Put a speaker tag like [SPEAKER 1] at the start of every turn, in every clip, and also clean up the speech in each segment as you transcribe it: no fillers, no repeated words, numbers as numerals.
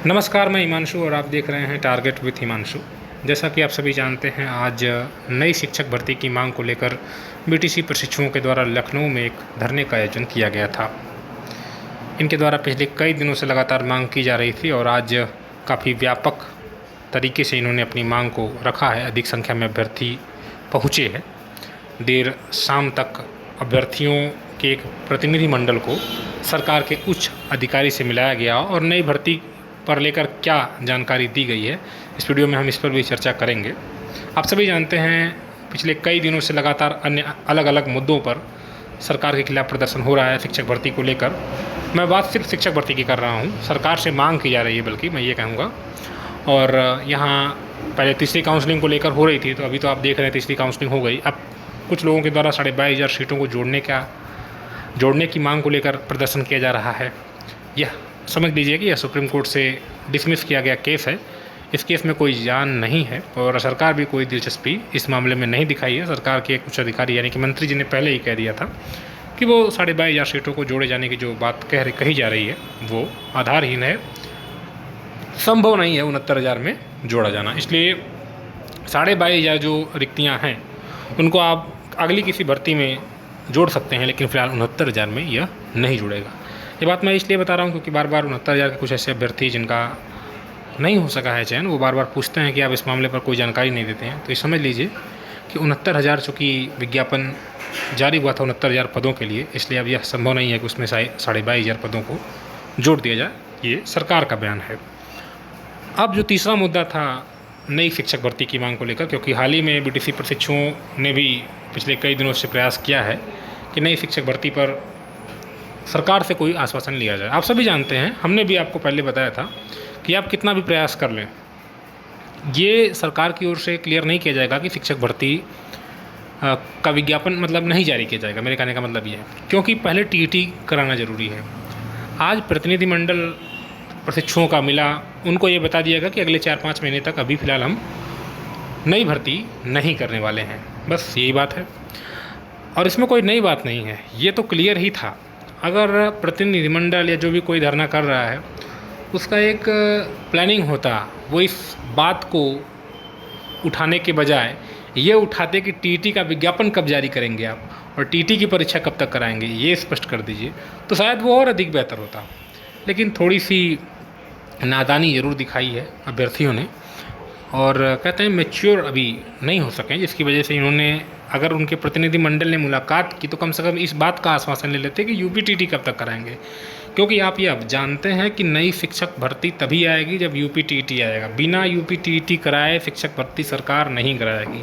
[SPEAKER 1] नमस्कार, मैं हिमांशु और आप देख रहे हैं टारगेट विथ हिमांशु। जैसा कि आप सभी जानते हैं, आज नई शिक्षक भर्ती की मांग को लेकर बीटीसी प्रशिक्षुओं के द्वारा लखनऊ में एक धरने का आयोजन किया गया था। इनके द्वारा पिछले कई दिनों से लगातार मांग की जा रही थी और आज काफ़ी व्यापक तरीके से इन्होंने अपनी मांग को रखा है। अधिक संख्या में अभ्यर्थी पहुँचे हैं। देर शाम तक अभ्यर्थियों के एक प्रतिनिधिमंडल को सरकार के उच्च अधिकारी से मिलाया गया और नई भर्ती पर लेकर क्या जानकारी दी गई है, इस वीडियो में हम इस पर भी चर्चा करेंगे। आप सभी जानते हैं, पिछले कई दिनों से लगातार अन्य अलग अलग मुद्दों पर सरकार के खिलाफ प्रदर्शन हो रहा है शिक्षक भर्ती को लेकर। मैं बात सिर्फ शिक्षक भर्ती की कर रहा हूँ, सरकार से मांग की जा रही है बल्कि मैं ये कहूँगा। और यहाँ पहले तीसरी काउंसलिंग को लेकर हो रही थी, तो अभी तो आप देख रहे हैं तीसरी काउंसलिंग हो गई। अब कुछ लोगों के द्वारा 22,500 सीटों को जोड़ने की मांग को लेकर प्रदर्शन किया जा रहा है। यह समझ लीजिए कि यह सुप्रीम कोर्ट से डिसमिस किया गया केस है। इस केस में कोई जान नहीं है और सरकार भी कोई दिलचस्पी इस मामले में नहीं दिखाई है। सरकार के एक उच्च अधिकारी यानी कि मंत्री जी ने पहले ही कह दिया था कि वो 22,500 सीटों को जोड़े जाने की जो बात कही जा रही है वो आधारहीन है, संभव नहीं है 69,000 में जोड़ा जाना। इसलिए 22,500 जो रिक्तियाँ हैं उनको आप अगली किसी भर्ती में जोड़ सकते हैं, लेकिन फ़िलहाल 69,000 में यह नहीं जुड़ेगा। ये बात मैं इसलिए बता रहा हूँ क्योंकि बार बार 69,000 के कुछ ऐसे अभ्यर्थी जिनका नहीं हो सका है चयन, वो बार बार पूछते हैं कि आप इस मामले पर कोई जानकारी नहीं देते हैं। तो ये समझ लीजिए कि 69,000 चूँकि विज्ञापन जारी हुआ था 69,000 पदों के लिए, इसलिए अब यह संभव नहीं है कि उसमें 22,500 पदों को जोड़ दिया जाए। ये सरकार का बयान है। अब जो तीसरा मुद्दा था नई शिक्षक भर्ती की मांग को लेकर, क्योंकि हाल ही में बीटीसी प्रशिक्षुओं ने भी पिछले कई दिनों से प्रयास किया है कि नई शिक्षक भर्ती पर सरकार से कोई आश्वासन लिया जाए। आप सभी जानते हैं, हमने भी आपको पहले बताया था कि आप कितना भी प्रयास कर लें, ये सरकार की ओर से क्लियर नहीं किया जाएगा कि शिक्षक भर्ती का विज्ञापन नहीं जारी किया जाएगा। मेरे कहने का मतलब ये है, क्योंकि पहले टीईटी कराना ज़रूरी है। आज प्रतिनिधिमंडल प्रशिक्षुओं का मिला, उनको ये बता दिया गया कि अगले 4-5 महीने तक अभी फ़िलहाल हम नई भर्ती नहीं करने वाले हैं। बस यही बात है और इसमें कोई नई बात नहीं है, ये तो क्लियर ही था। अगर प्रतिनिधिमंडल या जो भी कोई धरना कर रहा है उसका एक प्लानिंग होता, वो इस बात को उठाने के बजाय ये उठाते कि टीटी का विज्ञापन कब जारी करेंगे आप और टीटी की परीक्षा कब तक कराएंगे, ये स्पष्ट कर दीजिए, तो शायद वो और अधिक बेहतर होता। लेकिन थोड़ी सी नादानी ज़रूर दिखाई है अभ्यर्थियों ने और कहते हैं मैच्योर अभी नहीं हो सके, जिसकी वजह से इन्होंने, अगर उनके प्रतिनिधिमंडल ने मुलाकात की तो कम से कम इस बात का आश्वासन ले लेते कि यूपीटीटी कब तक कराएंगे। क्योंकि आप ये अब जानते हैं कि नई शिक्षक भर्ती तभी आएगी जब यूपीटीटी आएगा। बिना यूपीटीटी कराए शिक्षक भर्ती सरकार नहीं कराएगी।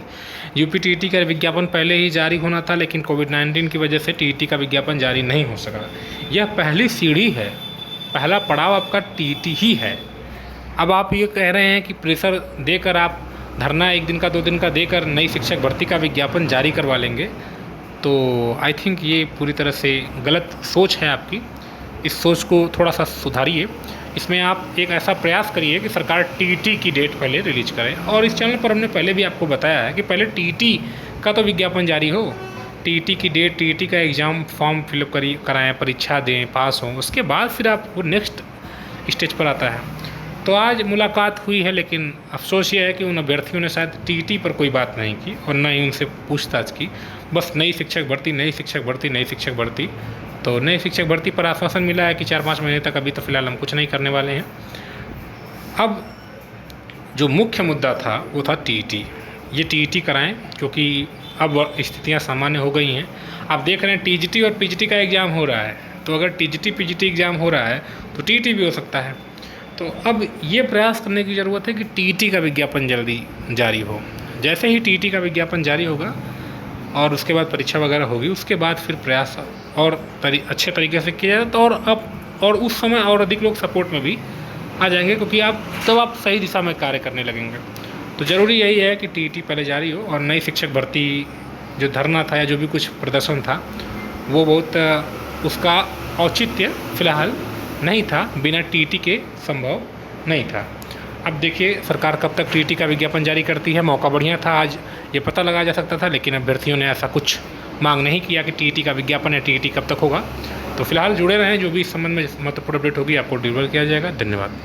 [SPEAKER 1] यूपीटीटी का विज्ञापन पहले ही जारी होना था, लेकिन कोविड-19 की वजह से टीटी का विज्ञापन जारी नहीं हो सका। यह पहली सीढ़ी है, पहला पड़ाव आपका टीटी ही है। अब आप ये कह रहे हैं कि प्रेशर देकर आप धरना 1 दिन का 2 दिन का देकर नई शिक्षक भर्ती का विज्ञापन जारी करवा लेंगे, तो आई थिंक ये पूरी तरह से गलत सोच है आपकी। इस सोच को थोड़ा सा सुधारिए। इसमें आप एक ऐसा प्रयास करिए कि सरकार टीटी की डेट पहले रिलीज करे। और इस चैनल पर हमने पहले भी आपको बताया है कि पहले टीटी का तो विज्ञापन जारी हो, टीटी की डेट, टीटी का एग्ज़ाम फॉर्म फिलअप कराएँ, परीक्षा दें, पास हों, उसके बाद फिर आप वो नेक्स्ट स्टेज पर आता है। तो आज मुलाकात हुई है, लेकिन अफसोस ये है कि उन अभ्यर्थियों ने शायद टीटी पर कोई बात नहीं की और न ही उनसे पूछताछ की। बस नई शिक्षक भर्ती, नई शिक्षक भर्ती, नई शिक्षक भर्ती। तो नई शिक्षक भर्ती पर आश्वासन मिला है कि 4-5 महीने तक अभी तो फ़िलहाल हम कुछ नहीं करने वाले हैं। अब जो मुख्य मुद्दा था वो था टीटी। ये टीटी कराएं क्योंकि अब स्थितियाँ सामान्य हो गई हैं। आप देख रहे हैं टीजीटी और पीजीटी का एग्ज़ाम हो रहा है, तो अगर टीजीटी पीजीटी एग्ज़ाम हो रहा है तो टीटी भी हो सकता है। तो अब ये प्रयास करने की ज़रूरत है कि टीटी का विज्ञापन जल्दी जारी हो। जैसे ही टीटी का विज्ञापन जारी होगा और उसके बाद परीक्षा वगैरह होगी, उसके बाद फिर प्रयास और अच्छे तरीके से किया जाए, तो और उस समय और अधिक लोग सपोर्ट में भी आ जाएंगे, क्योंकि आप सही दिशा में कार्य करने लगेंगे। तो ज़रूरी यही है कि टीटी पहले जारी हो और नई शिक्षक भर्ती जो धरना था या जो भी कुछ प्रदर्शन था वो बहुत उसका औचित्य फ़िलहाल नहीं था, बिना टीटी के संभव नहीं था। अब देखिए सरकार कब तक टीटी का विज्ञापन जारी करती है। मौका बढ़िया था, आज ये पता लगाया जा सकता था, लेकिन अभ्यर्थियों ने ऐसा कुछ मांग नहीं किया कि टीटी का विज्ञापन या टीटी कब तक होगा। तो फिलहाल जुड़े रहें, जो भी इस संबंध में महत्वपूर्ण अपडेट होगी आपको डिलीवर किया जाएगा। धन्यवाद।